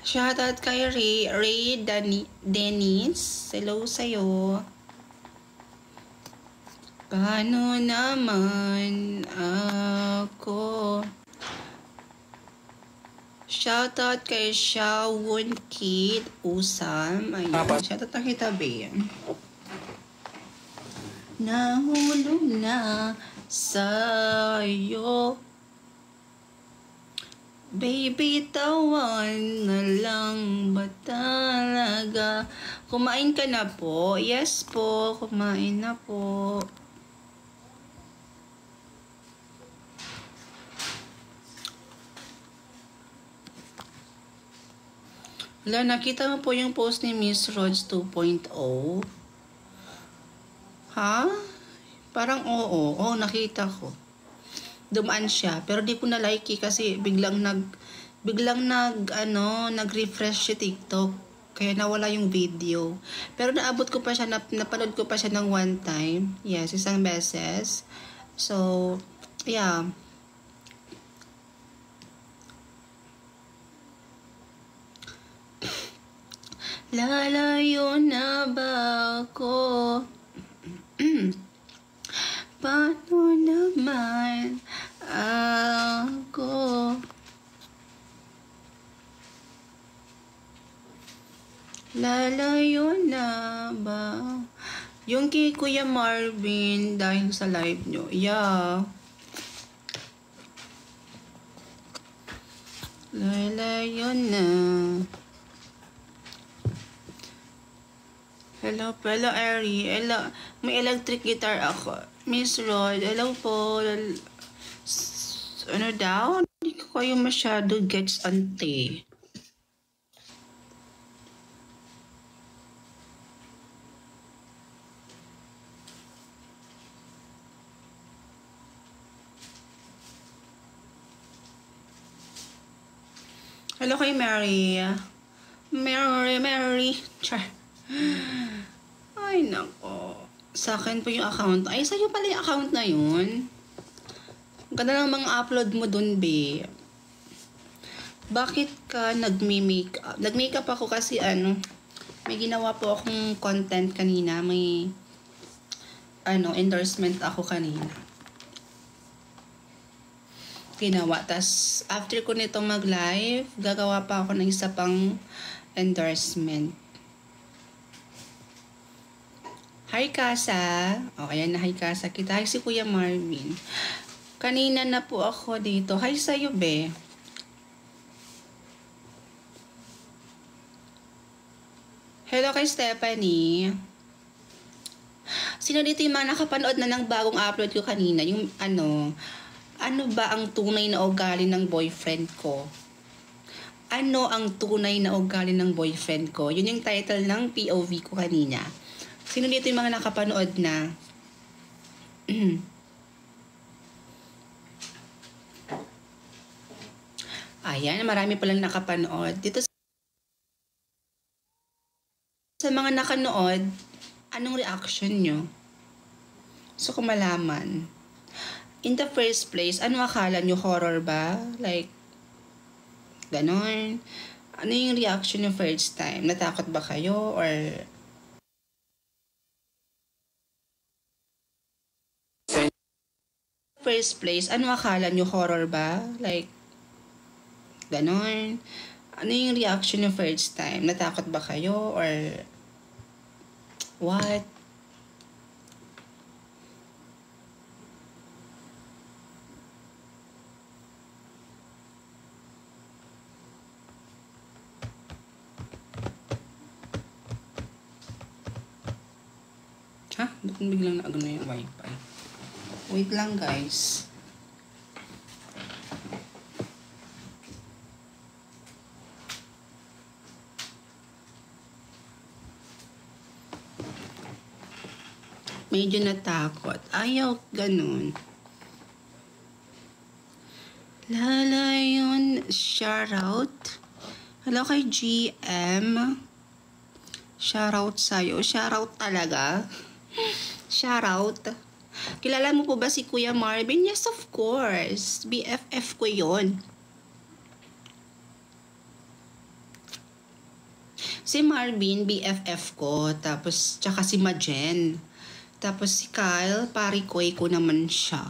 Shoutout kay Ray Dennis. Hello sa'yo. Paano naman ako? Shoutout kay Shawon Kid Usam. Ayun. Shoutout na kita, babe. Nahulog na sa'yo. Baby, tawan na lang ba talaga? Kumain ka na po? Yes po, kumain na po. Wala, nakita mo po yung post ni Miss Rods 2.0? Ha? Parang oo. Oo, nakita ko. Dumaan siya, pero di ko na like kasi biglang nag-refresh si TikTok. Kaya nawala yung video. Pero naabot ko pa siya, napanood ko pa siya ng one time. Yes, isang beses. So, yeah. Lalayo na ba ako? Paano naman ako? Lalayo na ba? Yung kay Kuya Marvin dahil sa live nyo. Yeah. Lalayo na. Hello, Ari. Hello. May electric guitar ako. Miss Rod, hello po. Ano daw? Hindi ko kayo masyado gets ante. Hello kay Mary. Mary. Char. Ay, nako. Sa akin po yung account. Ay, sa'yo pala yung account na yun. Ganda ng mga upload mo dun, be. Bakit ka nag-makeup? Nag-makeup ako kasi may ginawa po akong content kanina. May endorsement ako kanina. Ginawa. Tas, after ko nito mag-live, gagawa pa ako ng isa pang endorsement. Hi, Kasa. O, ayan na, hi, Kasa. Kita. Hi, si Kuya Marvin. Kanina na po ako dito. Hi sa'yo, be. Hello kay Stephanie. Sino dito yung mga nakapanood na ng bagong upload ko kanina? Yung ano ba ang tunay na ugali ng boyfriend ko? Ano ang tunay na ugali ng boyfriend ko? Yun yung title ng POV ko kanina. Sino dito yung mga nakapanood na? Ayan, marami palang nakapanood. Dito sa mga nakanood, anong reaction nyo? So, kung malaman. In the first place, ano akala nyo? Horror ba? Like, ganon. Ano yung reaction nyo first time? Natakot ba kayo? Or first place, ano akala nyo? Horror ba? Like, ganon. Ano yung reaction nyo first time? Natakot ba kayo? Or what? Ha? Ba't biglang na yung wifi? Wait lang, guys. Medyo natakot. Ayaw, ganun. Lalayon, shoutout. Hello kay GM. Shoutout sa'yo. Shoutout talaga. Shoutout. Kilala mo po ba si Kuya Marvin? Yes, of course. BFF ko yun. Si Marvin, BFF ko. Tapos, tsaka si Majen. Tapos si Kyle, parikoy ko naman siya.